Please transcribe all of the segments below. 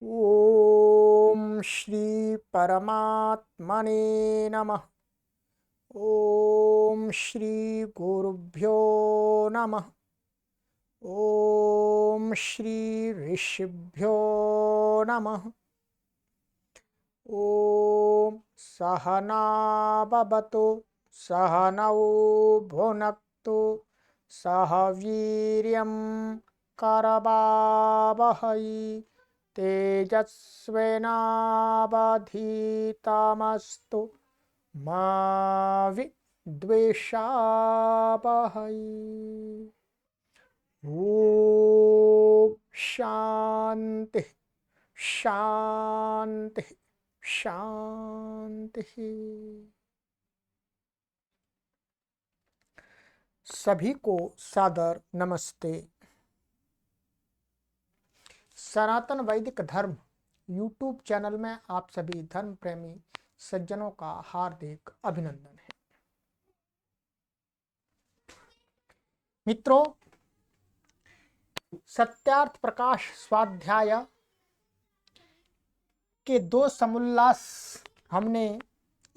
ओम श्री परमात्मने नमः। ओम श्री गुरुभ्यो नमः। ओम श्री ऋषिभ्यो नमः। ओम सहना भवतु सहनौ भुनक्तु सह वीर्यं करवावहै तेजस्विनावधीतमस्तु मा विद्विषावहै। ओम शांति शांति शांति। सभी को सादर नमस्ते। सनातन वैदिक धर्म यूट्यूब चैनल में आप सभी धर्म प्रेमी सज्जनों का हार्दिक अभिनंदन है। मित्रों, सत्यार्थ प्रकाश स्वाध्याय के 2 समोल्लास हमने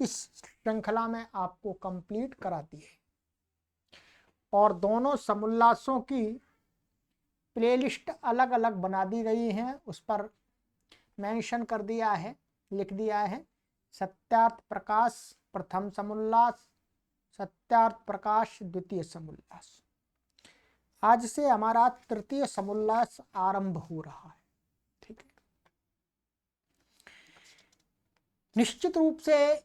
इस श्रृंखला में आपको कंप्लीट करा दिए और दोनों समोल्लासों की प्लेलिस्ट अलग अलग बना दी गई हैं। उस पर मेंशन कर दिया है, लिख दिया है सत्यार्थ प्रकाश प्रथम समोल्लास, सत्यार्थ प्रकाश द्वितीय समोल्लास। आज से हमारा तृतीय समोल्लास आरंभ हो रहा है। ठीक है, निश्चित रूप से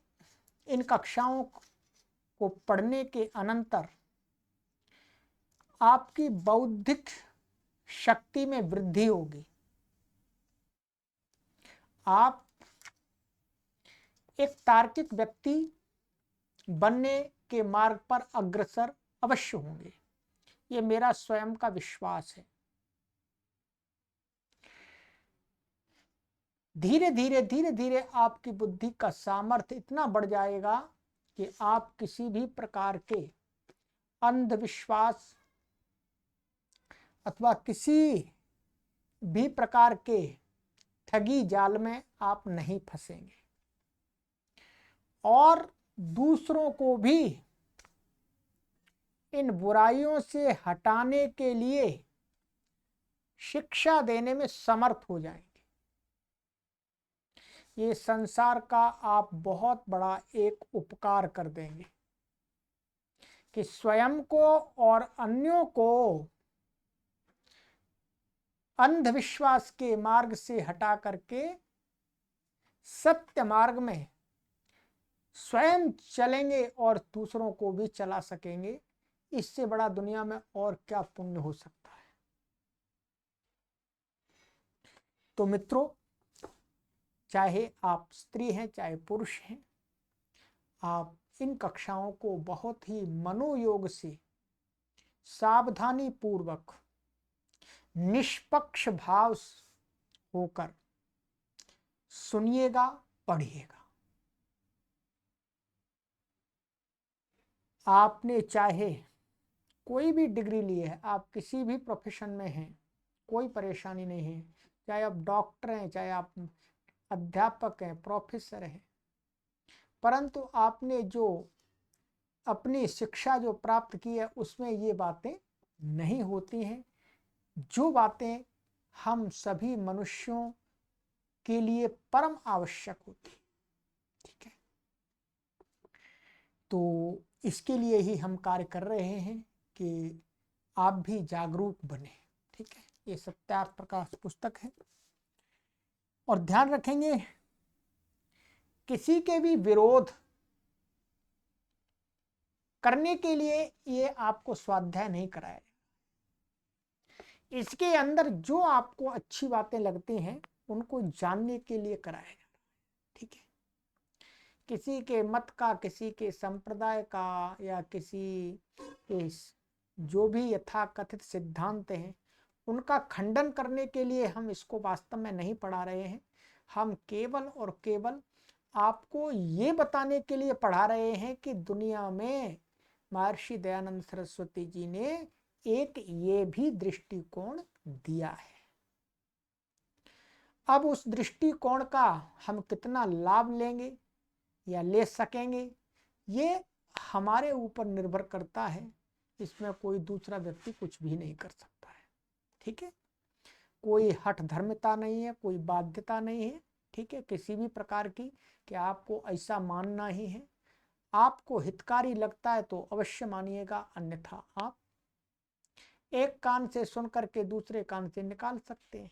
इन कक्षाओं को पढ़ने के अनंतर आपकी बौद्धिक शक्ति में वृद्धि होगी। आप एक तार्किक व्यक्ति बनने के मार्ग पर अग्रसर अवश्य होंगे, ये मेरा स्वयं का विश्वास है। धीरे धीरे आपकी बुद्धि का सामर्थ्य इतना बढ़ जाएगा कि आप किसी भी प्रकार के अंधविश्वास अथवा किसी भी प्रकार के ठगी जाल में आप नहीं फंसेंगे और दूसरों को भी इन बुराइयों से हटाने के लिए शिक्षा देने में समर्थ हो जाएंगे। ये संसार का आप बहुत बड़ा एक उपकार कर देंगे कि स्वयं को और अन्यों को अंधविश्वास के मार्ग से हटा करके सत्य मार्ग में स्वयं चलेंगे और दूसरों को भी चला सकेंगे। इससे बड़ा दुनिया में और क्या पुण्य हो सकता है। तो मित्रों, चाहे आप स्त्री हैं चाहे पुरुष हैं, आप इन कक्षाओं को बहुत ही मनोयोग से सावधानी पूर्वक निष्पक्ष भाव होकर सुनिएगा, पढ़िएगा। आपने चाहे कोई भी डिग्री ली है, आप किसी भी प्रोफेशन में हैं, कोई परेशानी नहीं है। चाहे आप डॉक्टर हैं, चाहे आप अध्यापक हैं, प्रोफेसर हैं, परंतु आपने जो अपनी शिक्षा जो प्राप्त की है उसमें ये बातें नहीं होती हैं, जो बातें हम सभी मनुष्यों के लिए परम आवश्यक होती है। ठीक है, तो इसके लिए ही हम कार्य कर रहे हैं कि आप भी जागरूक बने। ठीक है, ये सत्यार्थ प्रकाश पुस्तक है और ध्यान रखेंगे किसी के भी विरोध करने के लिए ये आपको स्वाध्याय नहीं कराया। इसके अंदर जो आपको अच्छी बातें लगती हैं उनको जानने के लिए कराया जा रहा है। ठीक है, किसी के मत का, किसी के संप्रदाय का या किसी के जो भी यथाकथित सिद्धांत हैं उनका खंडन करने के लिए हम इसको वास्तव में नहीं पढ़ा रहे हैं। हम केवल और केवल आपको ये बताने के लिए पढ़ा रहे हैं कि दुनिया में महर्षि दयानंद सरस्वती जी ने एक ये भी दृष्टिकोण दिया है। अब उस दृष्टिकोण का हम कितना लाभ लेंगे या ले सकेंगे, ये हमारे ऊपर निर्भर करता है। इसमें कोई दूसरा व्यक्ति कुछ भी नहीं कर सकता है। ठीक है, कोई हठ धर्मता नहीं है, कोई बाध्यता नहीं है। ठीक है, किसी भी प्रकार की कि आपको ऐसा मानना ही है। आपको हितकारी लगता है तो अवश्य मानिएगा, अन्यथा आप एक कान से सुन करके दूसरे कान से निकाल सकते हैं।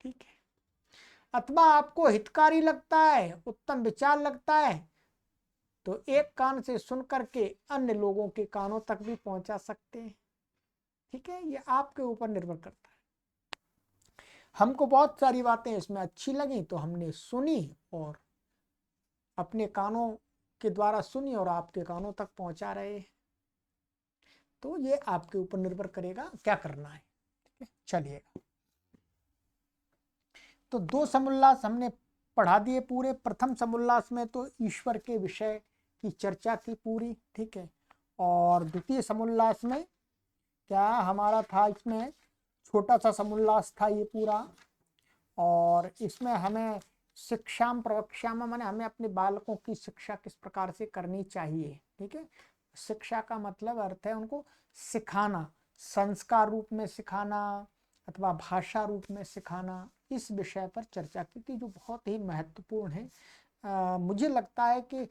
ठीक है, अथवा आपको हितकारी लगता है, उत्तम विचार लगता है, तो एक कान से सुन करके अन्य लोगों के कानों तक भी पहुंचा सकते हैं। ठीक है, ये आपके ऊपर निर्भर करता है। हमको बहुत सारी बातें इसमें अच्छी लगी तो हमने सुनी और अपने कानों के द्वारा सुनी और आपके कानों तक पहुंचा रहे हैं। तो ये आपके ऊपर निर्भर करेगा क्या करना है। ठीक है, चलिएगा। तो 2 समुल्लास हमने पढ़ा दिए पूरे। प्रथम समुल्लास में तो ईश्वर के विषय की चर्चा थी पूरी। ठीक है, और द्वितीय समुल्लास में क्या हमारा था, इसमें छोटा सा समुल्लास था ये पूरा, और इसमें हमें शिक्षाम प्रवक्ष्याम माने हमें अपने बालकों की शिक्षा किस प्रकार से करनी चाहिए। ठीक है, शिक्षा का मतलब अर्थ है उनको सिखाना, संस्कार रूप में सिखाना अथवा भाषा रूप में सिखाना। इस विषय पर चर्चा की थी जो बहुत ही महत्वपूर्ण है। मुझे लगता है कि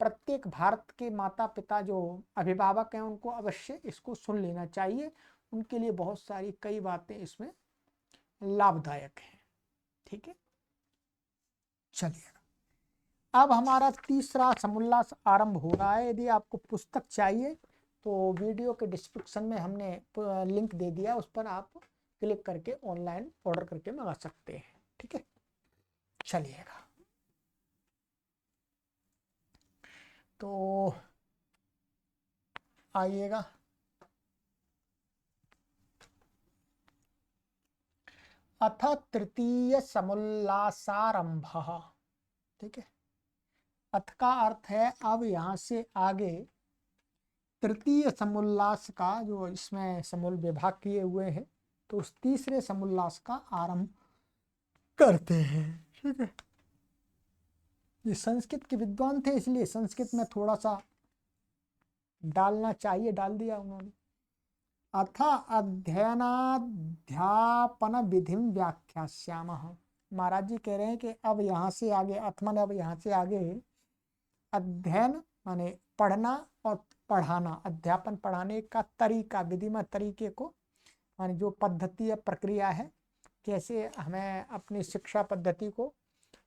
प्रत्येक भारत के माता पिता जो अभिभावक हैं उनको अवश्य इसको सुन लेना चाहिए। उनके लिए बहुत सारी कई बातें इसमें लाभदायक हैं। ठीक है, चलिए अब हमारा तीसरा समुल्लास आरंभ हो रहा है। यदि आपको पुस्तक चाहिए तो वीडियो के डिस्क्रिप्शन में हमने लिंक दे दिया, उस पर आप क्लिक करके ऑनलाइन ऑर्डर करके मंगा सकते हैं। ठीक है, चलिएगा। तो आइएगा, अथ तृतीय समुल्लासारंभ। ठीक है, अथ का अर्थ है अब यहाँ से आगे तृतीय समुल्लास का जो इसमें समूल विभाग किए हुए हैं, तो उस तीसरे समुल्लास का आरंभ करते हैं। ठीक है, ये संस्कृत के विद्वान थे इसलिए संस्कृत में थोड़ा सा डालना चाहिए, डाल दिया उन्होंने। अथ अध्ययनाध्यापन विधि व्याख्यास्यामः। महाराज जी कह रहे हैं कि अब यहाँ से आगे, अथ माने अब यहाँ से आगे अध्ययन माने पढ़ना और पढ़ाना, अध्यापन पढ़ाने का तरीका, विधिमत तरीके को माने जो पद्धति या प्रक्रिया है, कैसे हमें अपनी शिक्षा पद्धति को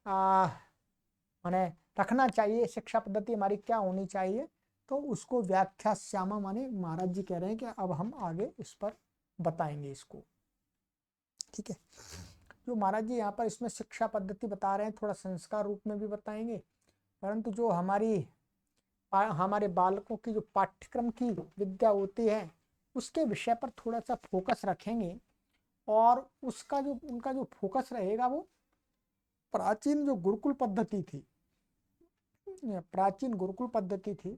माने रखना चाहिए, शिक्षा पद्धति हमारी क्या होनी चाहिए, तो उसको व्याख्या श्यामा माने महाराज जी कह रहे हैं कि अब हम आगे इस पर बताएंगे इसको। ठीक है, जो महाराज जी यहाँ पर इसमें शिक्षा पद्धति बता रहे हैं थोड़ा संस्कार रूप में भी बताएंगे, परंतु जो हमारे बालकों की जो पाठ्यक्रम की विद्या होती है उसके विषय पर थोड़ा सा फोकस रखेंगे। और उसका जो उनका जो फोकस रहेगा वो प्राचीन जो गुरुकुल पद्धति थी, प्राचीन गुरुकुल पद्धति थी।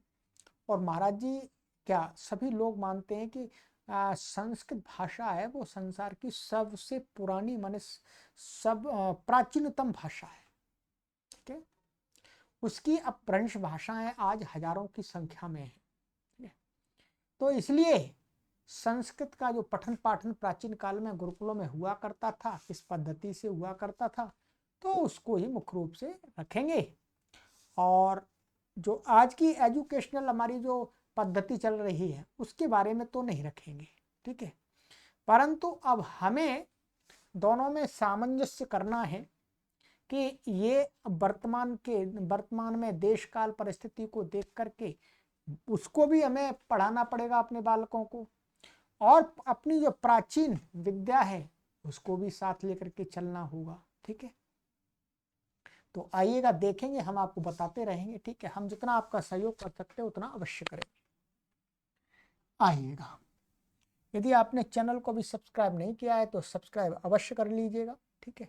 और महाराज जी क्या सभी लोग मानते हैं कि संस्कृत भाषा है वो संसार की सबसे पुरानी माने सब प्राचीनतम भाषा है। ठीक है, उसकी अपभ्रंश भाषाएं आज हजारों की संख्या में है। तो इसलिए संस्कृत का जो पठन पाठन प्राचीन काल में गुरुकुलों में हुआ करता था, इस पद्धति से हुआ करता था, तो उसको ही मुख्य रूप से रखेंगे। और जो आज की एजुकेशनल हमारी जो पद्धति चल रही है उसके बारे में तो नहीं रखेंगे। ठीक है, परंतु अब हमें दोनों में सामंजस्य करना है कि ये वर्तमान में देश काल परिस्थिति को देख करके उसको भी हमें पढ़ाना पड़ेगा अपने बालकों को, और अपनी जो प्राचीन विद्या है उसको भी साथ लेकर के चलना होगा। ठीक है, तो आइएगा, देखेंगे, हम आपको बताते रहेंगे। ठीक है, हम जितना आपका सहयोग कर सकते हैं उतना अवश्य करेंगे। आइएगा, यदि आपने चैनल को भी सब्सक्राइब नहीं किया है तो सब्सक्राइब अवश्य कर लीजिएगा। ठीक है,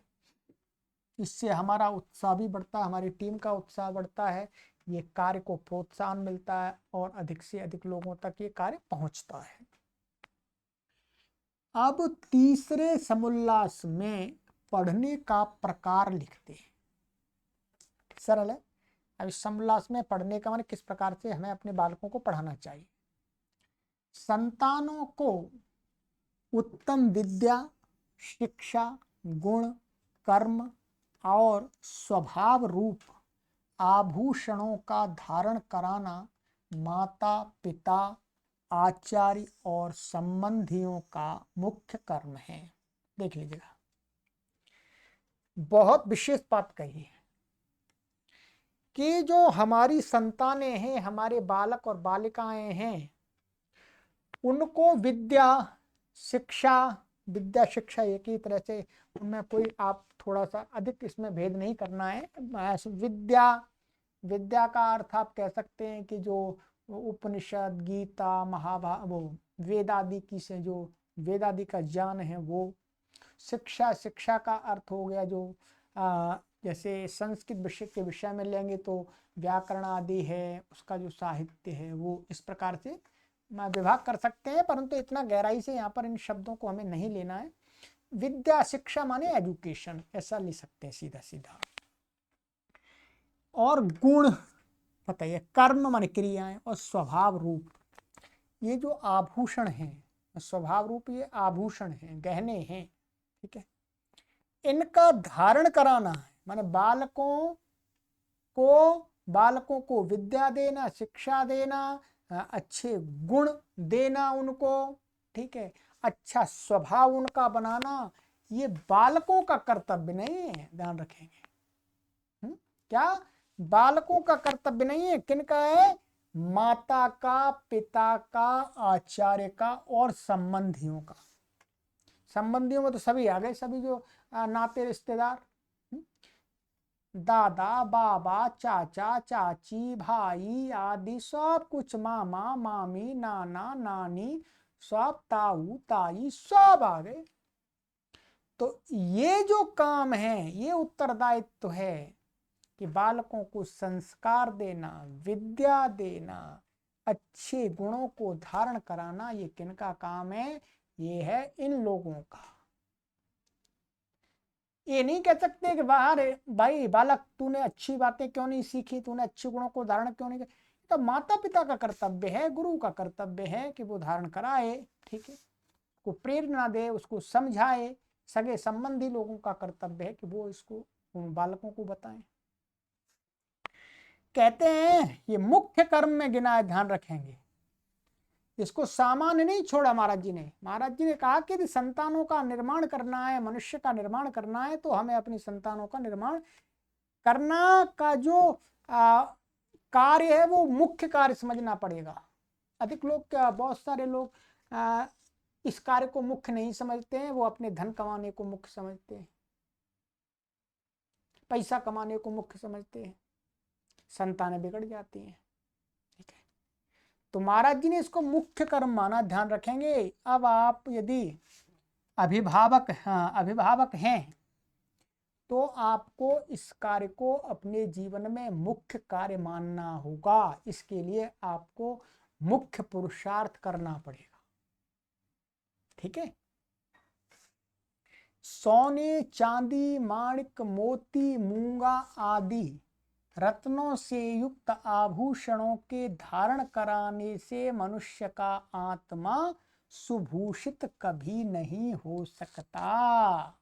इससे हमारा उत्साह भी बढ़ता है, हमारी टीम का उत्साह बढ़ता है, ये कार्य को प्रोत्साहन मिलता है और अधिक से अधिक लोगों तक ये कार्य पहुंचता है। अब तीसरे समुल्लास में पढ़ने का प्रकार लिखते हैं। सरल है। अब इस समोल्लास में पढ़ने का माने किस प्रकार से हमें अपने बालकों को पढ़ाना चाहिए। संतानों को उत्तम विद्या, शिक्षा, गुण, कर्म और स्वभाव रूप आभूषणों का धारण कराना माता पिता, आचार्य और संबंधियों का मुख्य कर्म है। देख लीजिएगा, बहुत विशेष बात कही है कि जो हमारी संतानें हैं, हमारे बालक और बालिकाएं हैं, उनको विद्या शिक्षा एक ही तरह से, उनमें कोई आप थोड़ा सा अधिक इसमें भेद नहीं करना है। विद्या का अर्थ आप कह सकते हैं कि जो उपनिषद, गीता, वो वेद आदि की से जो वेद आदि का ज्ञान है वो। शिक्षा का अर्थ हो गया जो जैसे संस्कृत विषय के विषय में लेंगे तो व्याकरण आदि है, उसका जो साहित्य है वो। इस प्रकार से विभाग कर सकते हैं, परंतु इतना गहराई से यहाँ पर इन शब्दों को हमें नहीं लेना है। विद्या शिक्षा माने एजुकेशन, ऐसा ले सकते हैं सीधा सीधा। और गुण पता है, कर्म माने क्रियाएं, और स्वभाव रूप ये जो आभूषण हैं, स्वभाव रूप ये आभूषण हैं, गहने हैं, ठीक है, इनका धारण कराना है। माने बालकों को विद्या देना, शिक्षा देना, अच्छे गुण देना उनको, ठीक है, अच्छा स्वभाव उनका बनाना, ये बालकों का कर्तव्य नहीं है। ध्यान रखेंगे, क्या बालकों का कर्तव्य नहीं है, किनका है? माता का, पिता का, आचार्य का और संबंधियों का। संबंधियों में तो सभी आ गए, सभी जो नाते रिश्तेदार, दादा, बाबा, चाचा, चाची, भाई आदि सब कुछ, मामा, मामी, नाना, नानी, सब ताऊ, ताई सब आ गए। तो ये जो काम है, ये उत्तरदायित्व है कि बालकों को संस्कार देना, विद्या देना, अच्छे गुणों को धारण कराना, ये किनका काम है? ये है इन लोगों का। ये नहीं कह सकते कि बाहर भाई बालक तूने अच्छी बातें क्यों नहीं सीखी, तूने अच्छे गुणों को धारण क्यों नहीं किया। तो माता पिता का कर्तव्य है, गुरु का कर्तव्य है कि वो धारण कराए, ठीक है, को प्रेरणा दे, उसको समझाए। सगे संबंधी लोगों का कर्तव्य है कि वो इसको बालकों को बताएं। कहते हैं ये मुख्य कर्म में गिना है, ध्यान रखेंगे, इसको सामान्य नहीं छोड़ा महाराज जी ने। महाराज जी ने कहा कि यदि संतानों का निर्माण करना है, मनुष्य का निर्माण करना है, तो हमें अपनी संतानों का निर्माण करना का जो कार्य है वो मुख्य कार्य समझना पड़ेगा। अधिक लोग क्या, बहुत सारे लोग इस कार्य को मुख्य नहीं समझते हैं, वो अपने धन कमाने को मुख्य समझते हैं, पैसा कमाने को मुख्य समझते हैं, संतानें बिगड़ जाती हैं, ठीक है। तो महाराज जी ने इसको मुख्य कर्म माना, ध्यान रखेंगे। अब आप यदि अभिभावक हैं तो आपको इस कार्य को अपने जीवन में मुख्य कार्य मानना होगा। इसके लिए आपको मुख्य पुरुषार्थ करना पड़ेगा, ठीक है। सोने, चांदी, माणिक, मोती, मूंगा आदि रत्नों से युक्त आभूषणों के धारण कराने से मनुष्य का आत्मा सुभूषित कभी नहीं हो सकता।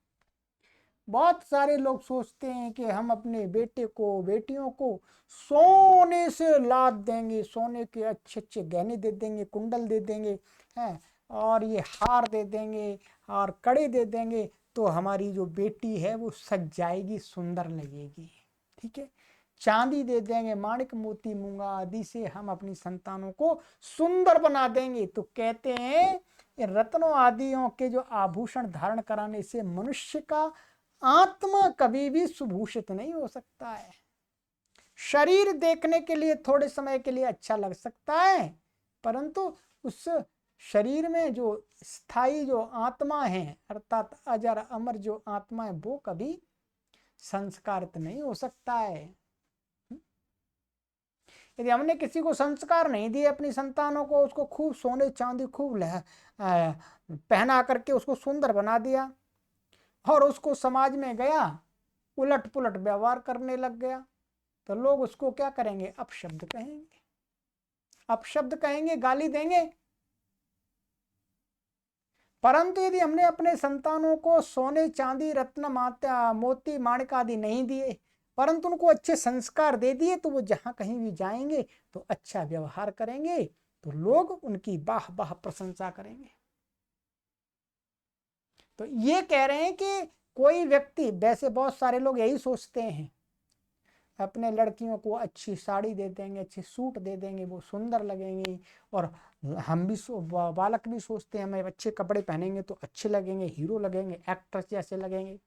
बहुत सारे लोग सोचते हैं कि हम अपने बेटे को, बेटियों को सोने से लाद देंगे, सोने के अच्छे अच्छे गहने दे देंगे, कुंडल दे देंगे, हैं, और ये हार दे देंगे और कड़े दे देंगे, तो हमारी जो बेटी है वो सज जाएगी, सुंदर लगेगी, ठीक है। चांदी दे देंगे, माणिक, मोती, मूंगा आदि से हम अपनी संतानों को सुंदर बना देंगे। तो कहते हैं रत्नों आदियों के जो आभूषण धारण कराने से मनुष्य का आत्मा कभी भी सुभूषित नहीं हो सकता है। शरीर देखने के लिए थोड़े समय के लिए अच्छा लग सकता है, परंतु उस शरीर में जो स्थायी जो आत्मा है, अर्थात अजर अमर जो आत्मा है, वो कभी संस्कारित नहीं हो सकता है। यदि हमने किसी को संस्कार नहीं दिए अपनी संतानों को, उसको खूब सोने चांदी खूब पहना करके उसको सुंदर बना दिया, और उसको समाज में गया, उलट पुलट व्यवहार करने लग गया, तो लोग उसको क्या करेंगे, अपशब्द कहेंगे, अपशब्द कहेंगे, गाली देंगे। परंतु यदि हमने अपने संतानों को सोने चांदी रत्न माता मोती माणिक आदि नहीं दिए, परंतु उनको अच्छे संस्कार दे दिए, तो वो जहां कहीं भी जाएंगे तो अच्छा व्यवहार करेंगे, तो लोग उनकी बाह बाह प्रशंसा करेंगे। तो ये कह रहे हैं कि कोई व्यक्ति, वैसे बहुत सारे लोग यही सोचते हैं, अपने लड़कियों को अच्छी साड़ी दे देंगे, अच्छे सूट दे देंगे, वो सुंदर लगेंगी, और हम भी बालक भी सोचते हैं हमें अच्छे कपड़े पहनेंगे तो अच्छे लगेंगे, हीरो लगेंगे, एक्ट्रेस जैसे लगेंगे,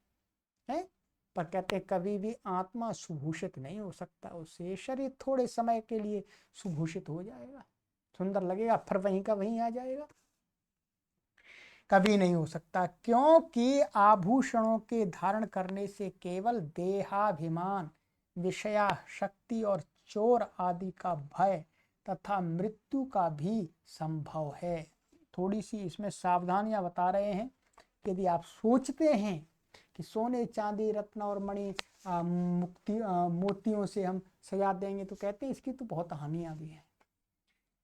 हैं। पर कहते हैं कभी भी आत्मा सुभूषित नहीं हो सकता, उससे शरीर थोड़े समय के लिए सुभूषित हो जाएगा, सुंदर लगेगा, फिर वहीं का वहीं आ जाएगा, कभी नहीं हो सकता। क्योंकि आभूषणों के धारण करने से केवल देहाभिमान, विषया शक्ति और चोर आदि का भय तथा मृत्यु का भी संभव है। थोड़ी सी इसमें सावधानियां बता रहे हैं। यदि आप सोचते हैं कि सोने चांदी रत्न और मणि मोतियों से हम सजा देंगे, तो कहते हैं इसकी तो बहुत हानियां भी हैं,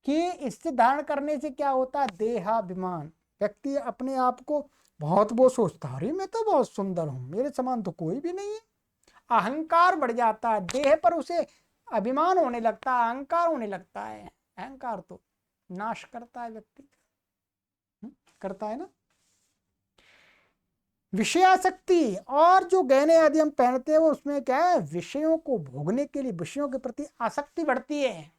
कि इससे धारण करने से क्या होता है, देहाभिमान, व्यक्ति अपने आप को बहुत वो सोचता है, अरे मैं तो बहुत सुंदर हूं, मेरे समान तो कोई भी नहीं है, अहंकार बढ़ जाता है, देह पर उसे अभिमान होने लगता है, अहंकार होने लगता है। अहंकार तो नाश करता है व्यक्ति, करता है ना। विषयासक्ति, और जो गहने आदि हम पहनते हैं वो उसमें क्या है, विषयों को भोगने के लिए विषयों के प्रति आसक्ति बढ़ती है।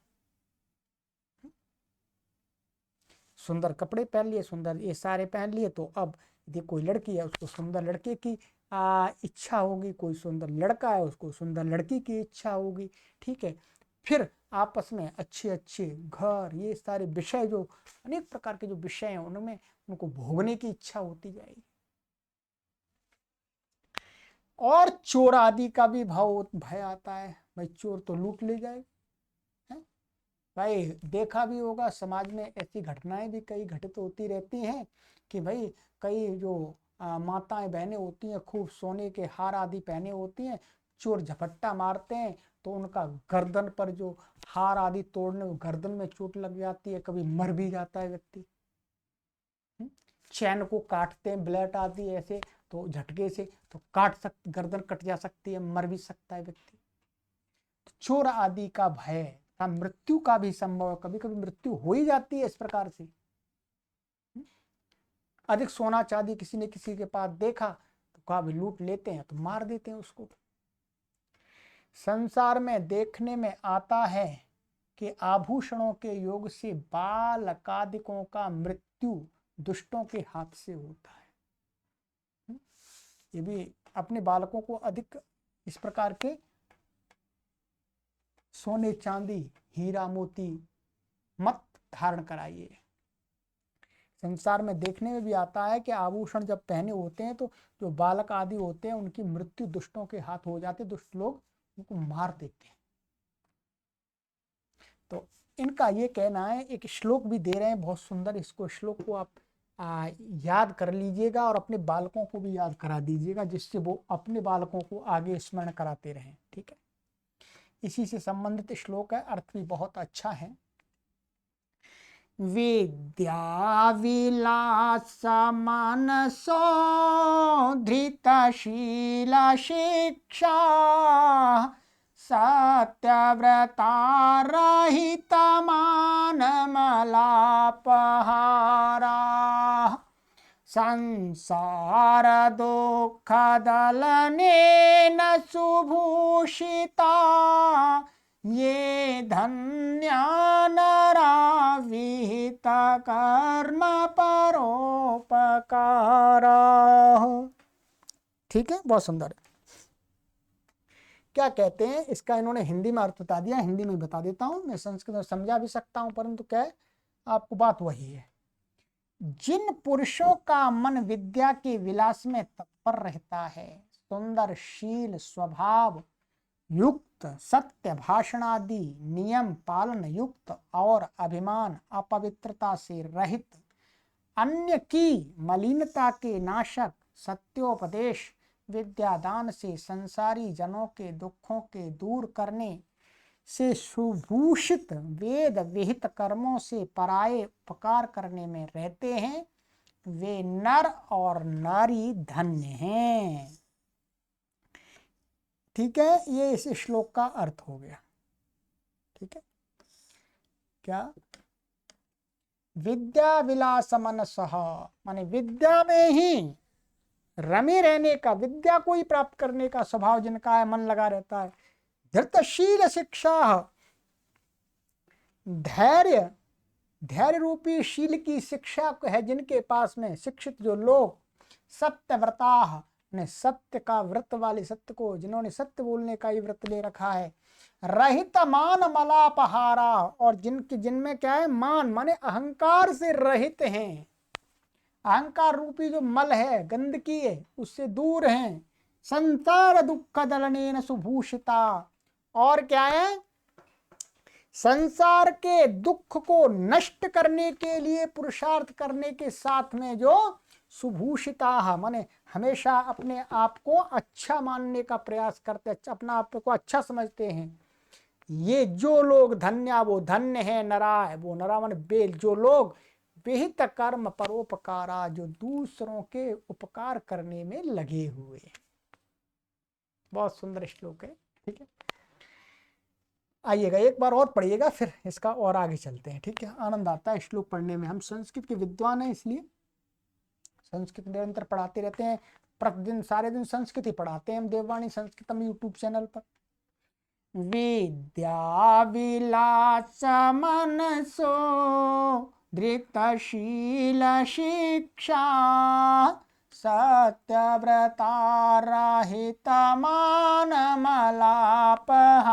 सुंदर कपड़े पहन लिए, सुंदर ये सारे पहन लिए, तो अब यदि कोई लड़की है उसको सुंदर लड़के की इच्छा होगी, कोई सुंदर लड़का है उसको सुंदर लड़की की इच्छा होगी, ठीक है। फिर आपस में अच्छे अच्छे घर, ये सारे विषय, जो अनेक प्रकार के जो विषय हैं उनमें उनको भोगने की इच्छा होती जाएगी। और चोर आदि का भी भय आता है, भाई चोर तो लूट ले जाए। भाई देखा भी होगा समाज में ऐसी घटनाएं भी कई घटित होती रहती हैं कि भाई कई जो माताएं बहनें होती हैं, खूब सोने के हार आदि पहने होती हैं, चोर झपट्टा मारते हैं तो उनका गर्दन पर जो हार आदि तोड़ने, गर्दन में चोट लग जाती है, कभी मर भी जाता है व्यक्ति। चैन को काटते हैं ब्लेड आदि ऐसे, तो झटके से तो गर्दन कट जा सकती है, मर भी सकता है व्यक्ति। चोर आदि का भय, मृत्यु का भी संभव है, कभी कभी मृत्यु हो ही जाती है इस प्रकार से। अधिक सोना चांदी किसी ने किसी के पास देखा तो कहा भी लूट लेते हैं, तो मार देते हैं उसको। संसार में देखने में आता है कि आभूषणों के योग से बालकादिकों का मृत्यु दुष्टों के हाथ से होता है। ये भी अपने बालकों को अधिक इस प्रकार के सोने चांदी हीरा मोती मत धारण कराइए। संसार में देखने में भी आता है कि आभूषण जब पहने होते हैं तो जो बालक आदि होते हैं उनकी मृत्यु दुष्टों के हाथ हो जाते, दुष्ट लोग उनको मार देते हैं। तो इनका ये कहना है, एक श्लोक भी दे रहे हैं बहुत सुंदर, इसको श्लोक को आप याद कर लीजिएगा और अपने बालकों को भी याद करा दीजिएगा, जिससे वो अपने बालकों को आगे स्मरण कराते रहें, ठीक है। इसी से संबंधित श्लोक है, अर्थ भी बहुत अच्छा है। विद्या विलास मनसो धृतशील शिक्षा सत्यव्रता रहित मान मलापहारा संसार दुख दलनेन सुभूषिता ये धन्या नरा विहित कर्म परोपकारा। ठीक है, बहुत सुंदर है। क्या कहते हैं इसका, इन्होंने हिंदी में अर्थ बता दिया, हिंदी में बता देता हूं, मैं संस्कृत में समझा भी सकता हूं, परंतु क्या है आपको बात वही है। जिन पुरुषों का मन विद्या के विलास में तत्पर रहता है, सुंदर शील स्वभाव युक्त, सत्य भाषण आदि नियम पालन युक्त और अभिमान अपवित्रता से रहित, अन्य की मलिनता के नाशक सत्योपदेश विद्यादान से संसारी जनों के दुखों के दूर करने से सुभूषित वेद विहित कर्मों से पराये उपकार करने में रहते हैं, वे नर और नारी धन्य हैं। ठीक है, ये इस श्लोक का अर्थ हो गया। ठीक है, क्या विद्या विलास मनसः माने विद्या में ही रमे रहने का, विद्या को ही प्राप्त करने का स्वभाव जिनका है, मन लगा रहता है। धृतशील शिक्षा धैर्य, धैर्य रूपी शील की शिक्षा है जिनके पास में, शिक्षित जो लोग, सत्यव्रता ने सत्य का व्रत वाले, सत्य को जिन्होंने सत्य बोलने का ही व्रत ले रखा है। रहित मान मलापहारा और जिनमें क्या है, मान माने अहंकार से रहित हैं, अहंकार रूपी जो मल है, गंदगी है, उससे दूर हैं। संसार दुख दलनेन सुभूषिता और क्या है, संसार के दुख को नष्ट करने के लिए पुरुषार्थ करने के साथ में जो सुभूषिता माने हमेशा अपने आप को अच्छा मानने का प्रयास करते, अपना आप को अच्छा समझते हैं, ये जो लोग धन्य वो धन्य है, नरा है वो नरा माने बेल, जो लोग विहित कर्म परोपकारा जो दूसरों के उपकार करने में लगे हुए। बहुत सुंदर श्लोक है। ठीक है, आइएगा एक बार और पढ़िएगा, फिर इसका और आगे चलते हैं। ठीक है, आनंद आता है श्लोक पढ़ने में। हम संस्कृत के विद्वान हैं, इसलिए संस्कृत निरंतर पढ़ाते रहते हैं, प्रतिदिन सारे दिन संस्कृत ही पढ़ाते हैं हम देववाणी संस्कृतम यूट्यूब चैनल पर। विद्या विलास मनसो धृतशील शिक्षा सत्यव्रता रहित मान मलापहारा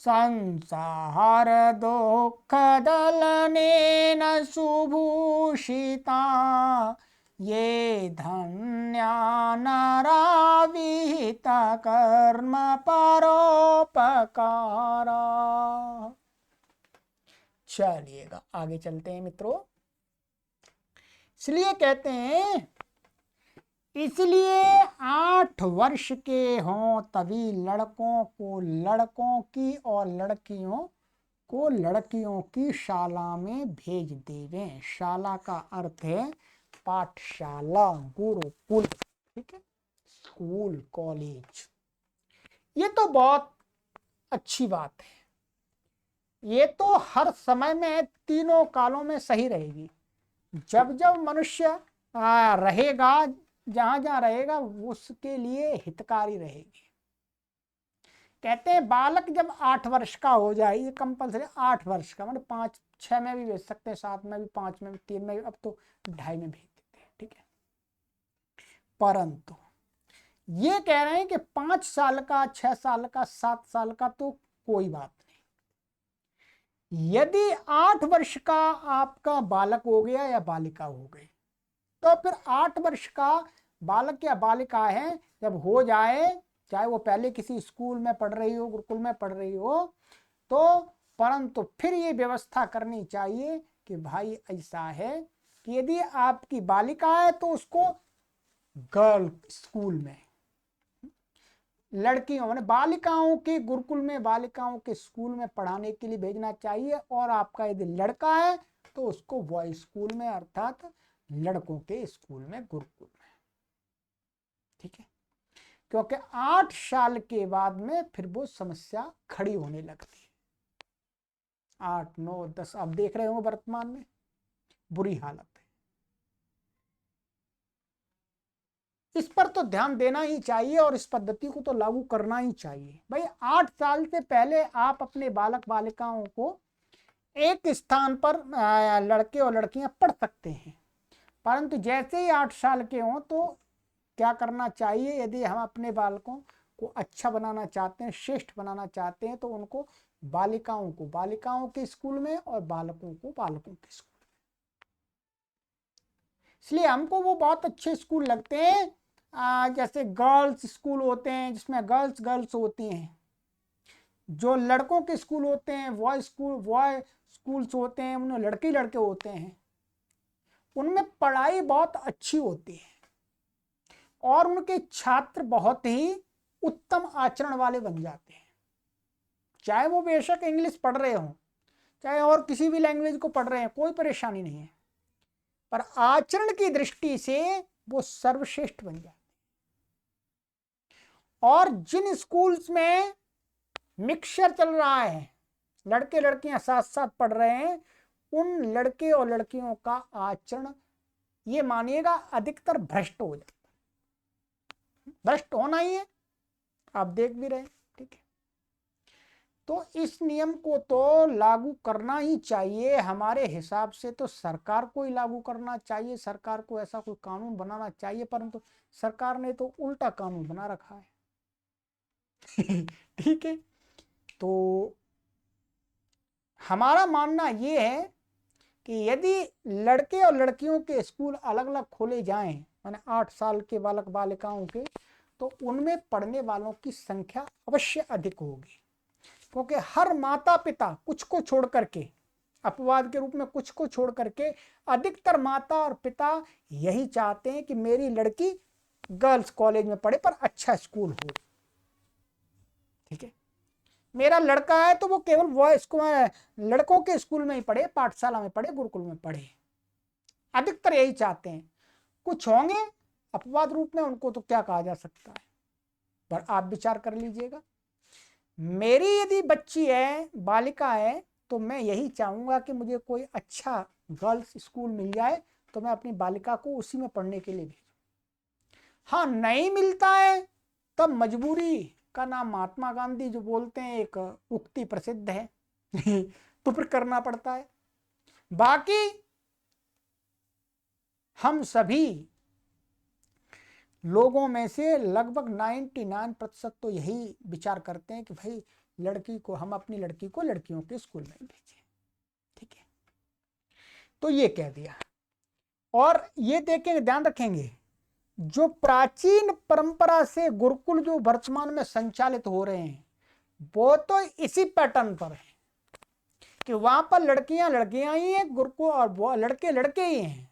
संसार दुख दलनेन सुभूषिता ये धन्या नरा विहित कर्म परोपकारा। चलिएगा आगे चलते हैं मित्रों। इसलिए कहते हैं, इसलिए 8 वर्ष के हों तभी लड़कों को लड़कों की और लड़कियों को लड़कियों की शाला में भेज देवें। शाला का अर्थ है पाठशाला, गुरुकुल। ठीक है, स्कूल, कॉलेज। ये तो बहुत अच्छी बात है, ये तो हर समय में, तीनों कालों में सही रहेगी। जब जब मनुष्य रहेगा, जहां जहां रहेगा उसके लिए हितकारी रहेगी। कहते हैं बालक जब 8 वर्ष का हो जाए, ये कंपलसरी 8 वर्ष का, मतलब 5 6 में भी भेज सकते हैं, 7 में भी, 5 में भी, 3 में भी, अब तो 2.5 में भेज देते हैं। ठीक है, परंतु ये कह रहे हैं कि 5 साल का, 6 साल का, 7 साल का तो कोई बात नहीं। यदि 8 वर्ष का आपका बालक हो गया या बालिका हो गई, तो फिर 8 वर्ष का बालक या बालिका है जब हो जाए, चाहे वो पहले किसी स्कूल में पढ़ रही हो, गुरुकुल में पढ़ रही हो, तो परंतु फिर ये व्यवस्था करनी चाहिए कि भाई ऐसा है कि यदि आपकी बालिका है तो उसको गर्ल स्कूल में, लड़कियों माने बालिकाओं के गुरुकुल में, बालिकाओं के स्कूल में पढ़ाने के लिए भेजना चाहिए। और आपका यदि लड़का है तो उसको बॉय स्कूल में, अर्थात लड़कों के स्कूल में, गुरुकुल में। ठीक है, क्योंकि 8 साल के बाद में फिर वो समस्या खड़ी होने लगती है। 8, 9, 10 आप देख रहे हो वर्तमान में बुरी हालत है। इस पर तो ध्यान देना ही चाहिए और इस पद्धति को तो लागू करना ही चाहिए। भाई 8 साल से पहले आप अपने बालक बालिकाओं को एक स्थान पर लड़के और लड़कियां पढ़ सकते हैं, परंतु जैसे ही 8 साल के हों तो क्या करना चाहिए, यदि हम अपने बालकों को अच्छा बनाना चाहते हैं, श्रेष्ठ बनाना चाहते हैं, तो उनको बालिकाओं को बालिकाओं के स्कूल में और बालकों को बालकों के स्कूल में। इसलिए हमको वो बहुत अच्छे स्कूल लगते हैं, जैसे गर्ल्स स्कूल होते हैं जिसमें गर्ल्स गर्ल्स होती हैं, जो लड़कों के स्कूल होते हैं बॉय स्कूल्स होते हैं उनमें लड़के लड़के होते हैं। उनमें पढ़ाई बहुत अच्छी होती है और उनके छात्र बहुत ही उत्तम आचरण वाले बन जाते हैं। चाहे वो बेशक इंग्लिश पढ़ रहे हो, चाहे और किसी भी लैंग्वेज को पढ़ रहे हैं, कोई परेशानी नहीं है, पर आचरण की दृष्टि से वो सर्वश्रेष्ठ बन जाते हैं। और जिन स्कूल्स में मिक्सचर चल रहा है, लड़के लड़कियां साथ साथ पढ़ रहे हैं, उन लड़के और लड़कियों का आचरण ये मानिएगा अधिकतर भ्रष्ट हो जाता है। भ्रष्ट होना ही है, आप देख भी रहे हैं, ठीक है। तो इस नियम को तो लागू करना ही चाहिए। हमारे हिसाब से तो सरकार को ही लागू करना चाहिए, सरकार को ऐसा कोई कानून बनाना चाहिए, परंतु सरकार ने तो उल्टा कानून बना रखा है। ठीक है, तो हमारा मानना ये है कि यदि लड़के और लड़कियों के स्कूल अलग अलग खोले जाएं, माने 8 साल के बालक बालिकाओं के, तो उनमें पढ़ने वालों की संख्या अवश्य अधिक होगी, क्योंकि हर माता पिता कुछ को छोड़ करके, अपवाद के रूप में कुछ को छोड़ करके, अधिकतर माता और पिता यही चाहते हैं कि मेरी लड़की गर्ल्स कॉलेज में पढ़े पर अच्छा स्कूल हो, ठीक है। मेरा लड़का है तो वो केवल लड़कों के स्कूल में ही पढ़े, पाठशाला में पढ़े, गुरुकुल में पढ़े, अधिकतर यही चाहते हैं। कुछ होंगे अपवाद रूप में, उनको तो क्या कहा जा सकता है, पर आप विचार कर लीजिएगा। मेरी यदि बच्ची है, बालिका है, तो मैं यही चाहूंगा कि मुझे कोई अच्छा गर्ल्स स्कूल मिल जाए तो मैं अपनी बालिका को उसी में पढ़ने के लिए भेजूं। हाँ, नहीं मिलता है तब मजबूरी का नाम महात्मा गांधी जो बोलते हैं, एक उक्ति प्रसिद्ध है तो फिर करना पड़ता है। बाकी हम सभी लोगों में से लगभग 99% तो यही विचार करते हैं कि भाई लड़की को, हम अपनी लड़की को लड़कियों के स्कूल में भेजें, ठीक है। तो ये कह दिया। और ये देखेंगे, ध्यान रखेंगे, जो प्राचीन परंपरा से गुरुकुल जो वर्तमान में संचालित हो रहे हैं, वो तो इसी पैटर्न पर है कि वहां पर लड़कियां लड़कियां ही हैं, गुरुकुल और वो लड़के लड़के ही हैं।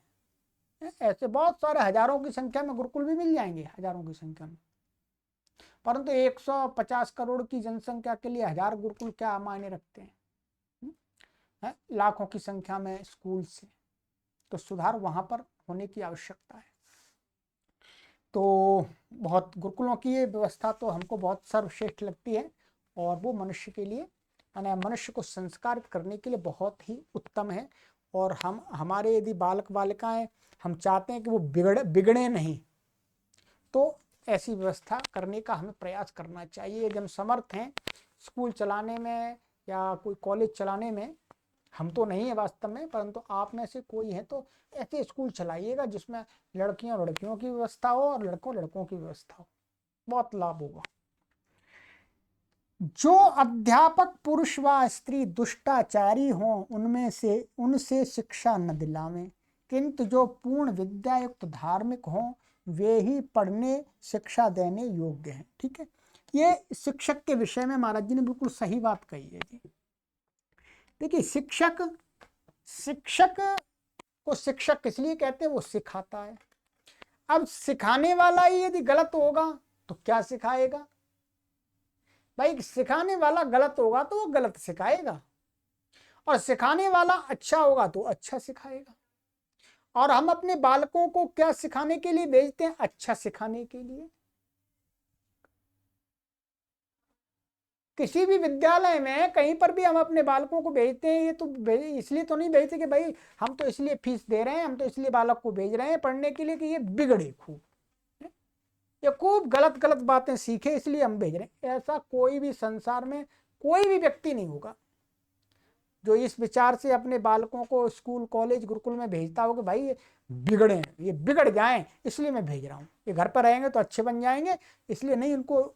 ऐसे बहुत सारे हजारों की संख्या में गुरुकुल भी मिल जाएंगे, हजारों की संख्या में, परंतु 150 करोड़ की जनसंख्या के लिए 1000 गुरुकुल क्या मायने रखते हैं? लाखों की संख्या में स्कूल से, तो सुधार वहां पर होने की आवश्यकता है। तो बहुत गुरुकुलों की ये व्यवस्था तो हमको बहुत सर्वश्रेष्ठ लगती है, और वो मनुष्य के लिए, यानी मनुष्य को संस्कारित करने के लिए बहुत ही उत्तम है। और हमारे यदि बालक बालिकाएं, हम चाहते हैं कि वो बिगड़े नहीं, तो ऐसी व्यवस्था करने का हमें प्रयास करना चाहिए। यदि हम समर्थ हैं स्कूल चलाने में या कोई कॉलेज चलाने में, हम तो नहीं है वास्तव में, परंतु आप में से कोई है तो ऐसे स्कूल चलाइएगा जिसमें लड़कियों लड़कियों की व्यवस्था हो और लड़कों लड़कों की व्यवस्था हो, बहुत लाभ होगा। जो अध्यापक पुरुष व स्त्री दुष्टाचारी हों, उनसे शिक्षा न दिलावें, किंतु जो पूर्ण विद्यायुक्त धार्मिक हों वे ही पढ़ने शिक्षा देने योग्य हैं, ठीक है। ये शिक्षक के विषय में महाराज जी ने बिल्कुल सही बात कही है जी। देखिए, शिक्षक को शिक्षक इसलिए कहते हैं, वो सिखाता है। अब सिखाने वाला ही यदि गलत होगा तो क्या सिखाएगा भाई? सिखाने वाला गलत होगा तो वो गलत सिखाएगा, और सिखाने वाला अच्छा होगा तो अच्छा सिखाएगा। और हम अपने बालकों को क्या सिखाने के लिए भेजते हैं? अच्छा सिखाने के लिए। किसी भी विद्यालय में कहीं पर भी हम अपने बालकों को भेजते हैं, ये तो इसलिए तो नहीं भेजते कि भाई हम तो इसलिए फीस दे रहे हैं, हम तो इसलिए बालक को भेज रहे हैं पढ़ने के लिए कि ये बिगड़े खूब, ये खूब गलत गलत बातें सीखे इसलिए हम भेज रहे हैं। ऐसा कोई भी संसार में कोई भी व्यक्ति नहीं होगा जो इस विचार से अपने बालकों को स्कूल कॉलेज गुरुकुल में भेजता हो कि भाई ये बिगड़े, ये बिगड़ जाएं इसलिए मैं भेज रहा हूँ, ये घर पर रहेंगे तो अच्छे बन जाएंगे इसलिए नहीं, इनको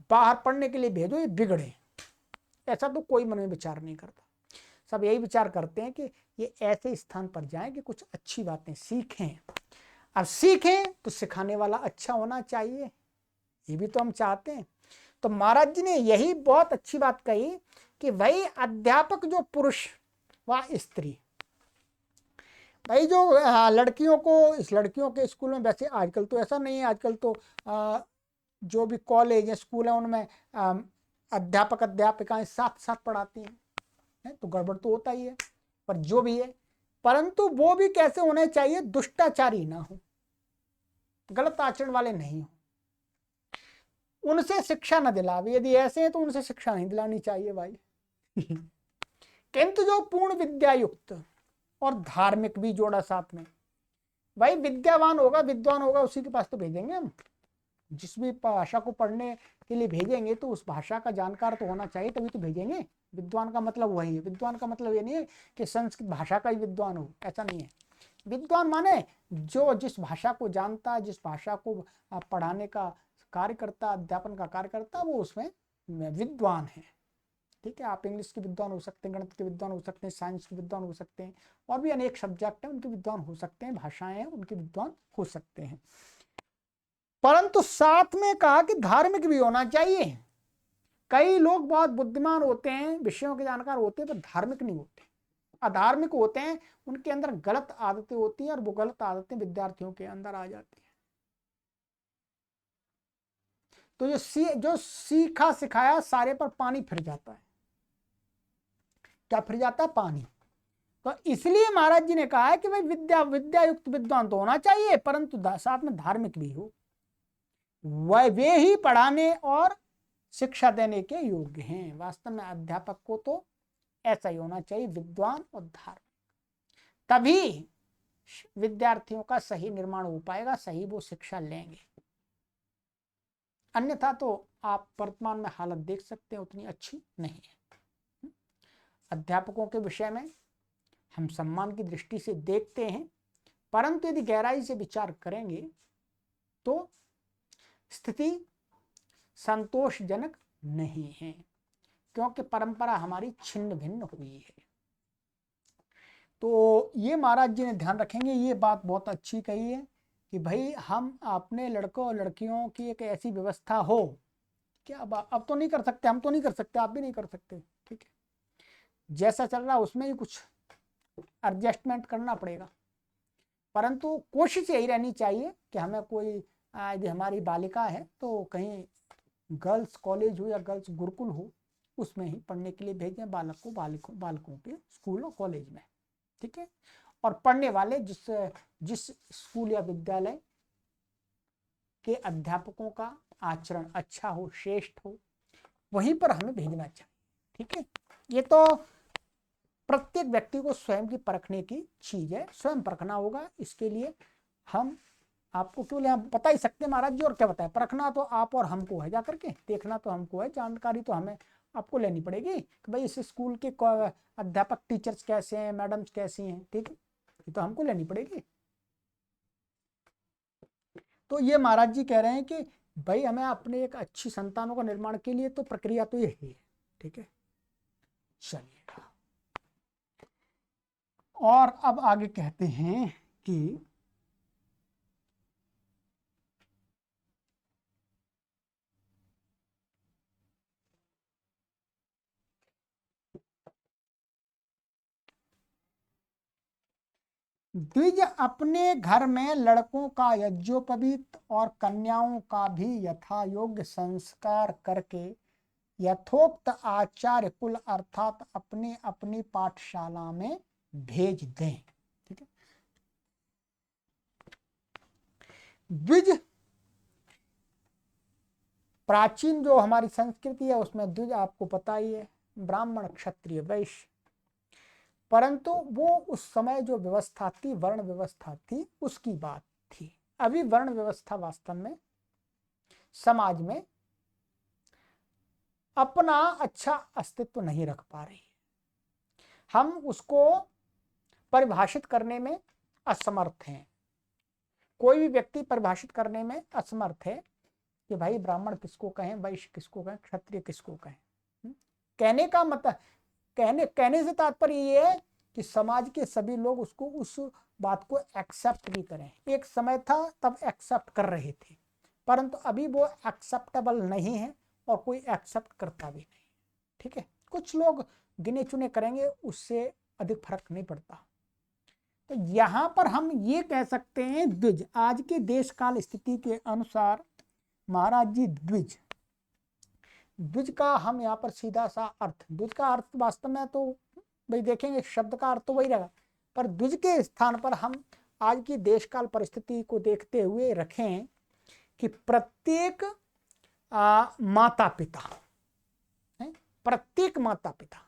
बाहर पढ़ने के लिए भेजो ये बिगड़े। ऐसा तो कोई मन में विचार नहीं करता। सब यही विचार करते हैं कि ये ऐसे स्थान पर जाएं कि कुछ अच्छी बातें सीखें। अब सीखें तो सिखाने वाला अच्छा होना चाहिए, ये भी तो हम चाहते हैं। तो महाराज जी ने यही बहुत अच्छी बात कही कि भाई अध्यापक जो पुरुष व स्त्री, भाई जो लड़कियों को, इस लड़कियों के स्कूल में वैसे आजकल तो ऐसा नहीं है, आजकल तो जो भी कॉलेज या स्कूल है उनमें अध्यापक अध्यापिकाएं साथ साथ पढ़ाती हैं, तो गड़बड़ तो होता ही है, पर जो भी है, परंतु वो भी कैसे होने चाहिए, दुष्टाचारी ना हो, गलत आचरण वाले नहीं हो, उनसे शिक्षा न दिलावे, यदि ऐसे हैं तो उनसे शिक्षा नहीं दिलानी चाहिए भाई। किंतु जो पूर्ण विद्या युक्त और धार्मिक भी जोड़ा साथ में, भाई विद्यावान होगा विद्वान होगा उसी के पास तो भेजेंगे हम, जिस भी भाषा को पढ़ने के लिए भेजेंगे तो उस भाषा का जानकार तो होना चाहिए, तभी तो भेजेंगे। विद्वान का मतलब वही है, विद्वान का मतलब ये नहीं है कि संस्कृत भाषा का ही विद्वान हो, ऐसा नहीं है। विद्वान माने जो जिस भाषा को जानता, जिस भाषा को पढ़ाने का कार्य करता, अध्यापन का कार्य करता, वो उसमें विद्वान है। ठीक है, आप इंग्लिश के विद्वान हो सकते हैं, गणित के विद्वान हो सकते हैं, साइंस के विद्वान हो सकते हैं, और भी अनेक सब्जेक्ट हैं उनके विद्वान हो सकते हैं, भाषाएं हैं उनके विद्वान हो सकते हैं, परंतु साथ में कहा कि धार्मिक भी होना चाहिए। कई लोग बहुत बुद्धिमान होते हैं, विषयों के जानकार होते हैं, पर धार्मिक नहीं होते, अधार्मिक होते हैं, उनके अंदर गलत आदतें होती हैं और वो गलत आदतें विद्यार्थियों के अंदर आ जाती हैं। तो जो सीखा सिखाया सारे पर पानी फिर जाता है। क्या फिर जाता है? पानी। तो इसलिए महाराज जी ने कहा है कि भाई विद्या युक्त विद्वान तो होना चाहिए, परंतु साथ में धार्मिक भी हो, वह वे ही पढ़ाने और शिक्षा देने के योग्य हैं। वास्तव में अध्यापक को तो ऐसा ही होना चाहिए, विद्वान और धार्मिक, तभी विद्यार्थियों का सही निर्माण हो पाएगा, सही वो शिक्षा लेंगे। अन्यथा तो आप वर्तमान में हालत देख सकते हैं, उतनी अच्छी नहीं है। अध्यापकों के विषय में हम सम्मान की दृष्टि से देखते हैं, परंतु यदि गहराई से विचार करेंगे तो स्थिति संतोषजनक नहीं है, क्योंकि परंपरा हमारी छिन्न भिन्न हुई है। तो ये महाराज जी ने ध्यान रखेंगे, ये बात बहुत अच्छी कही है कि भाई हम अपने लड़कों और लड़कियों की एक ऐसी व्यवस्था हो कि अब तो नहीं कर सकते, हम तो नहीं कर सकते, आप भी नहीं कर सकते, ठीक है, जैसा चल रहा है उसमें ही कुछ एडजस्टमेंट करना पड़ेगा, परंतु कोशिश यही रहनी चाहिए कि हमें कोई यदि हमारी बालिका है तो कहीं गर्ल्स कॉलेज हो या गर्ल्स गुरुकुल हो, उसमें ही पढ़ने के लिए भेजें बालक को, बालकों के स्कूल और कॉलेज में, ठीक है, और पढ़ने वाले जिस स्कूल या विद्यालय के अध्यापकों का आचरण अच्छा हो, श्रेष्ठ हो, वहीं पर हमें भेजना चाहिए, ठीक है। ये तो प्रत्येक व्यक्ति को स्वयं की परखने की चीज है, स्वयं परखना होगा। इसके लिए हम आपको क्यों हम बता ही सकते हैं महाराज जी, और क्या बताएं, परखना तो आप और हमको है, जाकर के देखना तो हमको है, जानकारी तो हमें आपको लेनी पड़ेगी कि भाई इस स्कूल के अध्यापक टीचर्स कैसे हैं, मैडम्स कैसी हैं, ठीक है, ये तो हमको लेनी पड़ेगी। तो ये महाराज जी कह रहे हैं कि भाई हमें अपने एक अच्छी संतानों का निर्माण के लिए तो प्रक्रिया तो यही है, ठीक है। चलिए, और अब आगे कहते हैं कि द्विज अपने घर में लड़कों का यज्ञोपवीत और कन्याओं का भी यथा योग्य संस्कार करके यथोक्त आचार्य कुल अर्थात अपनी अपनी पाठशाला में भेज दें, ठीक है। द्विज, प्राचीन जो हमारी संस्कृति है उसमें द्विज आपको पता ही है, ब्राह्मण क्षत्रिय वैश्य, परंतु वो उस समय जो व्यवस्था थी, वर्ण व्यवस्था थी, उसकी बात थी। अभी वर्ण व्यवस्था वास्तव में समाज में अपना अच्छा अस्तित्व नहीं रख पा रही, हम उसको परिभाषित करने में असमर्थ हैं। कोई भी व्यक्ति परिभाषित करने में असमर्थ है कि भाई ब्राह्मण किसको कहें, वैश्य किसको कहें, क्षत्रिय किसको कहें। कहने का मतलब, कहने से तात्पर्य ये है कि समाज के सभी लोग उसको, उस बात को एक्सेप्ट भी करें। एक समय था तब एक्सेप्ट कर रहे थे, परंतु अभी वो एक्सेप्टेबल नहीं है और कोई एक्सेप्ट करता भी नहीं, ठीक है। कुछ लोग गिने चुने करेंगे, उससे अधिक फर्क नहीं पड़ता। तो यहां पर हम ये कह सकते हैं द्विज, आज के देश काल स्थिति के अनुसार महाराज जी द्विज, द्विज का हम यहाँ पर सीधा सा अर्थ, द्विज का अर्थ वास्तव में तो भाई देखेंगे शब्द का अर्थ तो वही रहेगा, पर द्विज के स्थान पर हम आज की देश काल परिस्थिति को देखते हुए रखें कि प्रत्येक माता पिता है, प्रत्येक माता पिता,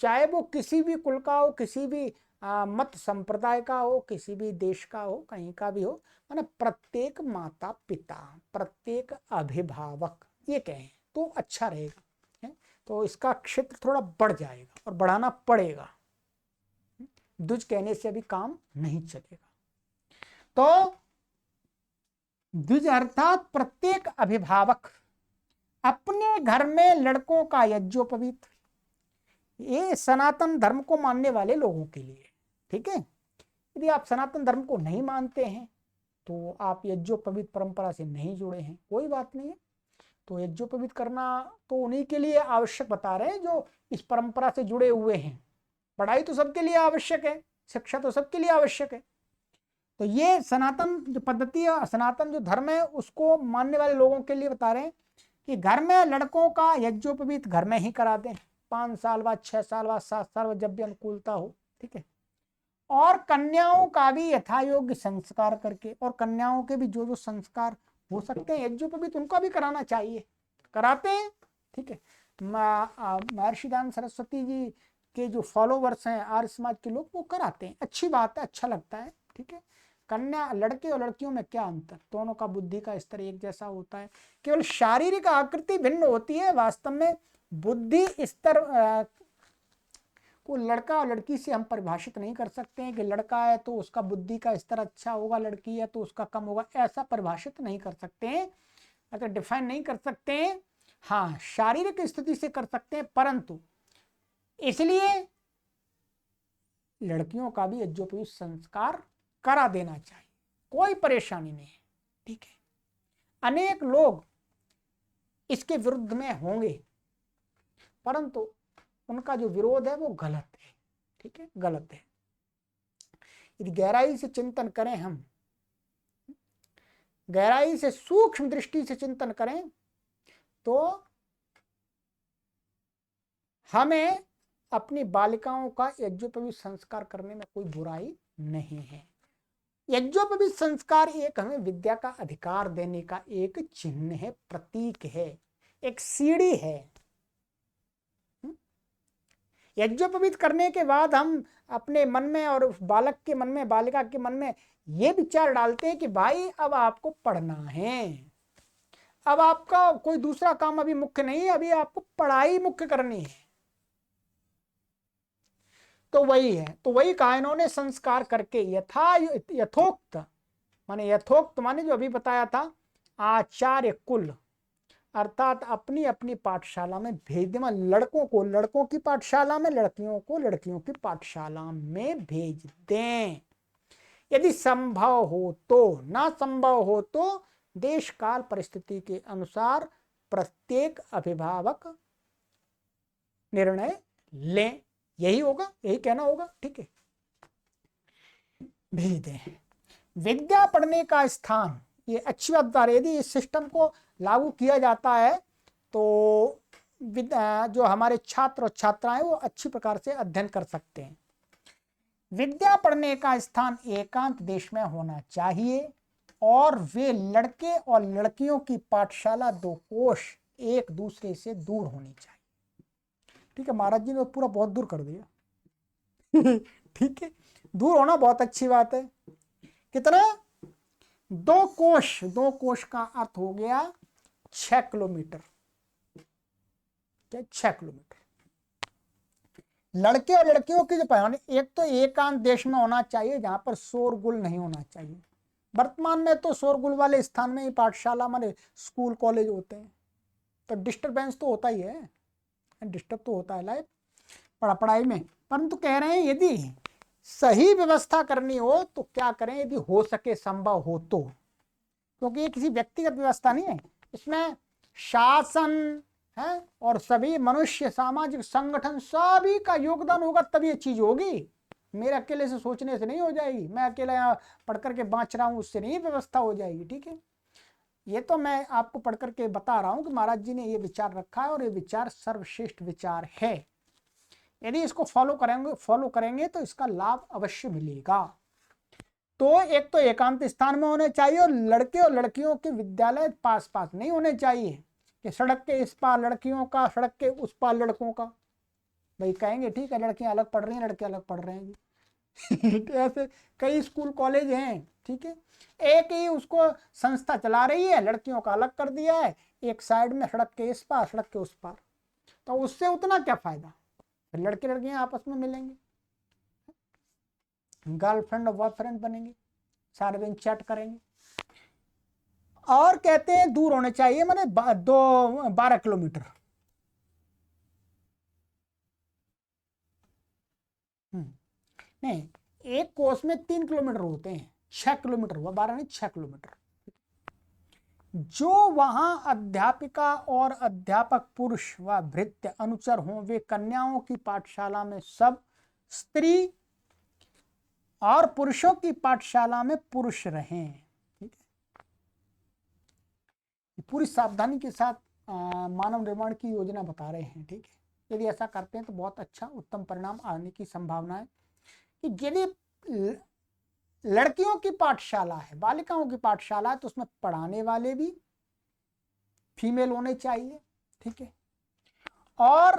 चाहे वो किसी भी कुल का हो, किसी भी मत संप्रदाय का हो, किसी भी देश का हो, कहीं का भी हो, माने प्रत्येक माता पिता, प्रत्येक अभिभावक, ये कहें तो अच्छा रहेगा है? तो इसका क्षेत्र थोड़ा बढ़ जाएगा और बढ़ाना पड़ेगा, द्विज कहने से अभी काम नहीं चलेगा। तो द्विज अर्थात प्रत्येक अभिभावक अपने घर में लड़कों का यज्ञोपवीत, ये सनातन धर्म को मानने वाले लोगों के लिए, ठीक है। यदि आप सनातन धर्म को नहीं मानते हैं तो आप यज्ञोपवीत परंपरा से नहीं जुड़े हैं, कोई बात नहीं है। तो यज्ञोपवीत करना तो उन्हीं के लिए आवश्यक बता रहे हैं जो इस परंपरा से जुड़े हुए हैं। पढ़ाई तो सबके लिए आवश्यक है, शिक्षा तो सबके लिए आवश्यक है। तो ये सनातन जो पद्धति है, सनातन जो धर्म है, उसको मानने वाले लोगों के लिए बता रहे हैं कि घर में लड़कों का यज्ञोपवीत घर में ही करा दें, 5 साल बाद, 6 साल बाद, 7 साल बाद, जब भी अनुकूलता हो, ठीक है। और कन्याओं का भी यथायोग्य संस्कार करके, और कन्याओं के भी जो जो संस्कार हो सकते हैं यज्ञोपवीत उनका भी कराना चाहिए, कराते हैं, ठीक है। महर्षि दयानंद सरस्वती जी के जो फॉलोवर्स हैं आर्य समाज के लोग, वो कराते हैं, अच्छी बात है, अच्छा लगता है, ठीक है। कन्या, लड़के और लड़कियों में क्या अंतर, दोनों का बुद्धि का स्तर एक जैसा होता है, केवल शारीरिक आकृति भिन्न होती है, वास्तव में बुद्धि स्तर को लड़का और लड़की से हम परिभाषित नहीं कर सकते हैं कि लड़का है तो उसका बुद्धि का स्तर अच्छा होगा, लड़की है तो उसका कम होगा, ऐसा परिभाषित नहीं कर सकते हैं, अगर डिफाइन नहीं कर सकते हैं। हाँ, शारीरिक स्थिति से कर सकते हैं, परंतु इसलिए लड़कियों का भी यज्ञोपवीत संस्कार करा देना चाहिए, कोई परेशानी नहीं है, ठीक है। अनेक लोग इसके विरुद्ध में होंगे, परंतु उनका जो विरोध है वो गलत है, ठीक है, गलत है। यदि गहराई से चिंतन करें, हम गहराई से सूक्ष्म दृष्टि से चिंतन करें तो हमें अपनी बालिकाओं का यज्ञोपवीत संस्कार करने में कोई बुराई नहीं है। यज्ञोपवीत संस्कार एक हमें विद्या का अधिकार देने का एक चिन्ह है, प्रतीक है, एक सीढ़ी है। यज्ञोपवीत करने के बाद हम अपने मन में और बालक के मन में, बालिका के मन में ये विचार डालते हैं कि भाई अब आपको पढ़ना है, अब आपका कोई दूसरा काम अभी मुख्य नहीं है, अभी आपको पढ़ाई मुख्य करनी है। तो वही है, तो वही कहा इन्होंने, संस्कार करके यथोक्त माने जो अभी बताया था, आचार्य कुल अर्थात अपनी अपनी पाठशाला में भेज दें, लड़कों को लड़कों की पाठशाला में, लड़कियों को लड़कियों की पाठशाला में भेज दें, यदि संभव हो तो। ना संभव हो तो देश काल परिस्थिति के अनुसार प्रत्येक अभिभावक निर्णय लें, यही होगा, यही कहना होगा, ठीक है, भेज दें। विद्या पढ़ने का स्थान, ये अच्छी बात बता रही है। यदि इस सिस्टम को लागू किया जाता है तो जो हमारे छात्र और छात्राएं वो अच्छी प्रकार से अध्ययन कर सकते हैं। विद्या पढ़ने का स्थान एकांत देश में होना चाहिए और वे लड़के और लड़कियों की पाठशाला 2 कोश एक दूसरे से दूर होनी चाहिए, ठीक है। महाराज जी ने पूरा बहुत दूर कर दिया ठीक है, दूर होना बहुत अच्छी बात है। कितना? 2 कोश, 2 कोश का अर्थ हो गया 6 किलोमीटर, 6 किलोमीटर। लड़के और लड़कियों की जो पढ़ाने, एक तो एकांत देश में होना चाहिए जहां पर शोरगुल नहीं होना चाहिए। वर्तमान में तो शोरगुल वाले स्थान में ही पाठशाला माने स्कूल कॉलेज होते हैं, तो डिस्टर्बेंस तो होता ही है, डिस्टर्ब तो होता है लाइफ पढ़ाई में। परंतु कह रहे हैं यदि सही व्यवस्था करनी हो तो क्या करें, यदि हो सके, संभव हो तो, क्योंकि ये किसी व्यक्तिगत व्यवस्था नहीं है, इसमें शासन है और सभी मनुष्य, सामाजिक संगठन, सभी का योगदान होगा तब ये चीज होगी, मेरे अकेले से सोचने से नहीं हो जाएगी, मैं अकेला यहाँ पढ़ करके बाँच रहा हूँ उससे नहीं व्यवस्था हो जाएगी। ठीक है, ये तो मैं आपको पढ़ करके बता रहा हूँ कि महाराज जी ने ये विचार रखा है और ये विचार सर्वश्रेष्ठ विचार है। यदि इसको फॉलो करेंगे तो इसका लाभ अवश्य मिलेगा। तो एक तो एकांत स्थान में होने चाहिए और लड़के और लड़कियों के विद्यालय पास पास नहीं होने चाहिए कि सड़क के इस पार लड़कियों का, सड़क के उस पार लड़कों का। भाई कहेंगे ठीक है, लड़कियां अलग पढ़ रही हैं, लड़के अलग पढ़ रहे हैं जी। ऐसे कई स्कूल कॉलेज हैं। ठीक है, एक ही उसको संस्था चला रही है, लड़कियों का अलग कर दिया है, एक साइड में सड़क के इस पार सड़क के उस पार, तो उससे उतना क्या फायदा। फिर लड़के लड़कियां आपस में मिलेंगे, गर्लफ्रेंड और बॉयफ्रेंड बनेंगे, सारे दिन चैट करेंगे। और कहते हैं दूर होने चाहिए, माने 12 किलोमीटर। नहीं, एक कोस में 3 किलोमीटर होते हैं, 6 किलोमीटर हुआ, 12 नहीं 6 किलोमीटर। जो वहां अध्यापिका और अध्यापक पुरुष व भृत्य अनुचर हों, वे कन्याओं की पाठशाला में सब स्त्री और पुरुषों की पाठशाला में पुरुष रहें। ठीक है, पूरी सावधानी के साथ मानव निर्माण की योजना बता रहे हैं। ठीक है, यदि ऐसा करते हैं तो बहुत अच्छा उत्तम परिणाम आने की संभावना है। कि यदि लड़कियों की पाठशाला है, बालिकाओं की पाठशाला है, तो उसमें पढ़ाने वाले भी फीमेल होने चाहिए। ठीक है, और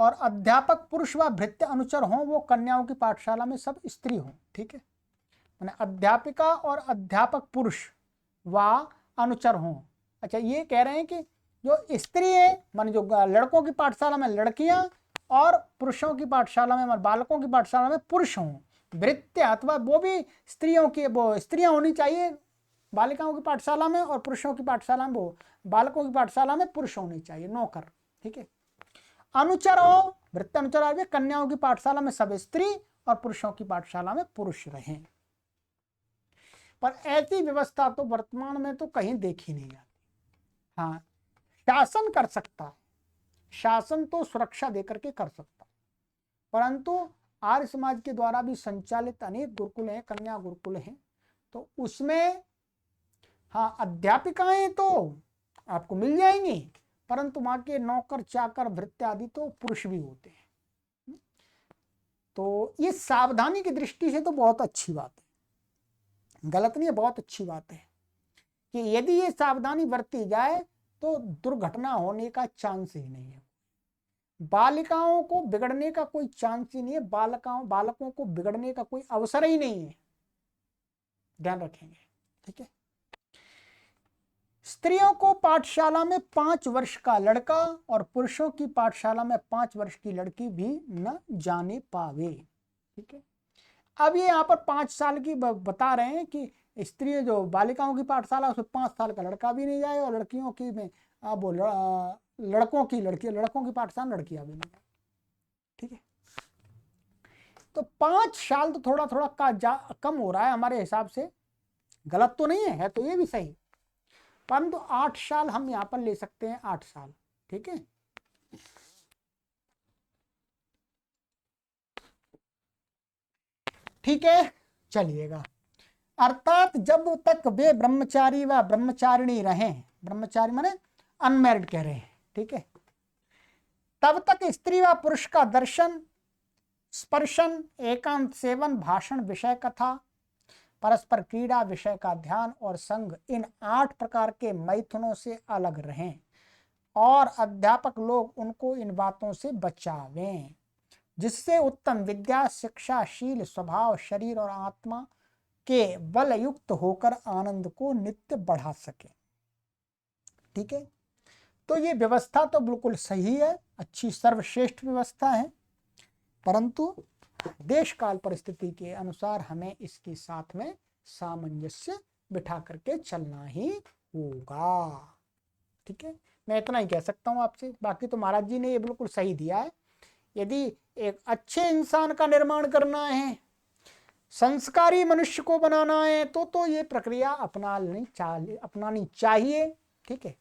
अध्यापक पुरुष व भृत्य अनुचर हों, वो कन्याओं की पाठशाला में सब स्त्री हों। ठीक है, माने अध्यापिका और अध्यापक पुरुष व अनुचर हों। अच्छा, ये कह रहे हैं कि जो स्त्री है माने जो लड़कों की पाठशाला में लड़कियां और पुरुषों की पाठशाला में बालकों की पाठशाला में पुरुष हों। भृत्य अथवा वो भी स्त्रियों की, वो स्त्रियां होनी चाहिए बालिकाओं की पाठशाला में, और पुरुषों की पाठशाला में वो बालकों की पाठशाला में पुरुष होने चाहिए, नौकर। ठीक है, अनुचर हो, भृत्य अनुचर आगे कन्याओं की पाठशाला में सब स्त्री और पुरुषों की पाठशाला में पुरुष रहें। पर ऐसी व्यवस्था तो वर्तमान में तो कहीं देखी नहीं जाती। हाँ, शासन कर सकता है, शासन तो सुरक्षा देकर के कर सकता है, परंतु आर्य समाज के द्वारा भी संचालित अनेक गुरुकुल हैं, कन्या गुरुकुल हैं, तो उसमें हाँ अध्यापिकाएं तो आपको मिल जाएंगी, परंतु वहां के नौकर चाकर भृत्य आदि तो पुरुष भी होते हैं। तो ये सावधानी की दृष्टि से तो बहुत अच्छी बात है, गलत नहीं है, बहुत अच्छी बात है कि यदि ये सावधानी बरती जाए तो दुर्घटना होने का चांस ही नहीं है। बालिकाओं को बिगड़ने का कोई चांस ही नहीं है, बालकों को बिगड़ने का कोई अवसर ही नहीं है, ध्यान रखेंगे। ठीक है, स्त्रियों को पाठशाला में 5 वर्ष का लड़का और पुरुषों की पाठशाला में 5 वर्ष की लड़की भी न जाने पावे। ठीक है, अब ये यहाँ पर 5 साल की बता रहे हैं कि स्त्री जो बालिकाओं की पाठशाला उसमें 5 साल का लड़का भी नहीं जाए, और लड़कियों की में वो लड़कों की पाठशाला लड़कियां भी नहीं जाए। ठीक है, तो 5 साल तो थोड़ा थोड़ा कम हो रहा है हमारे हिसाब से, गलत तो नहीं है तो ये भी सही, परंतु 8 साल हम यहाँ पर ले सकते हैं, 8 साल। ठीक है, ठीक है, चलिएगा। अर्थात जब तक वे ब्रह्मचारी व ब्रह्मचारिणी रहें, ब्रह्मचारी माने अनमैरिड कह रहे हैं। ठीक है, तब तक स्त्री व पुरुष का दर्शन, स्पर्शन, एकांत सेवन, भाषण, विषय कथा, परस्पर क्रीड़ा, विषय का ध्यान और संग, इन 8 प्रकार के मैथुनों से अलग रहें और अध्यापक लोग उनको इन बातों से बचावें, जिससे उत्तम विद्या, शिक्षा, शील, स्वभाव, शरीर और आत्मा के बल युक्त होकर आनंद को नित्य बढ़ा सके। ठीक है, तो ये व्यवस्था तो बिल्कुल सही है, अच्छी सर्वश्रेष्ठ व्यवस्था है, परंतु देश काल परिस्थिति के अनुसार हमें इसके साथ में सामंजस्य बिठा करके चलना ही होगा। ठीक है, मैं इतना ही कह सकता हूं आपसे, बाकी तो महाराज जी ने ये बिल्कुल सही दिया है। यदि एक अच्छे इंसान का निर्माण करना है, संस्कारी मनुष्य को बनाना है, तो ये प्रक्रिया अपनानी चाहिए। ठीक है,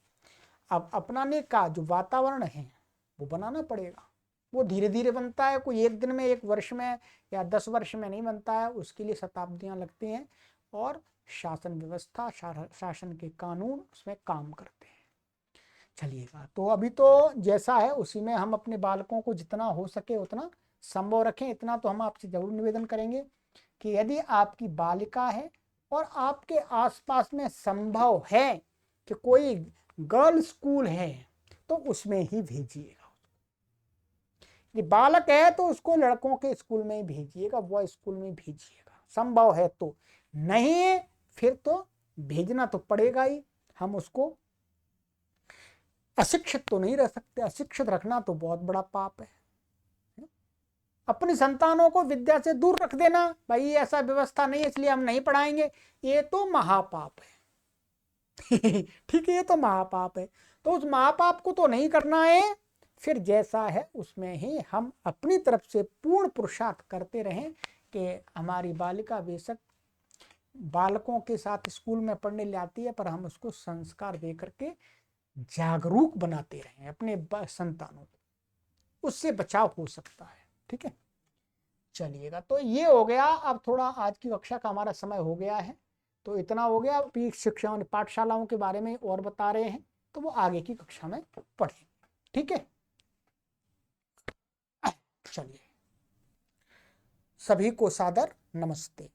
अब अपनाने का जो वातावरण है वो बनाना पड़ेगा। वो धीरे धीरे बनता है, कोई एक दिन में, एक वर्ष में या 10 वर्ष में नहीं बनता है, उसके लिए शताब्दियां लगती हैं। और शासन व्यवस्था, शासन के कानून उसमें काम करते हैं। चलिएगा, तो अभी तो जैसा है उसी में हम अपने बालकों को जितना हो सके उतना संभव रखें। इतना तो हम आपसे जरूर निवेदन करेंगे कि यदि आपकी बालिका है और आपके आसपास में संभव है कि कोई गर्ल्स स्कूल है तो उसमें ही भेजिएगा। यदि बालक है तो उसको लड़कों के स्कूल में ही भेजिएगा, बॉय स्कूल में भेजिएगा, संभव है तो। नहीं फिर तो भेजना तो पड़ेगा ही। हम उसको अशिक्षित तो नहीं रह सकते, अशिक्षित रखना तो बहुत बड़ा पाप है। अपनी संतानों को विद्या से दूर रख देना, भाई ऐसा व्यवस्था नहीं है इसलिए हम नहीं पढ़ाएंगे, ये तो महापाप है। ठीक है, ये तो महापाप है। तो उस महापाप को तो नहीं करना है। फिर जैसा है उसमें ही हम अपनी तरफ से पूर्ण पुरुषार्थ करते रहें कि हमारी बालिका बेशक बालकों के साथ स्कूल में पढ़ने ले आती है, पर हम उसको संस्कार दे करके जागरूक बनाते रहें अपने संतानों को, उससे बचाव हो सकता है। ठीक है, चलिएगा, तो ये हो गया। अब थोड़ा आज की कक्षा का हमारा समय हो गया है, तो इतना हो गया। अभी शिक्षा पाठशालाओं के बारे में और बता रहे हैं, तो वो आगे की कक्षा में पढ़ेंगे। ठीक है, चलिए, सभी को सादर नमस्ते।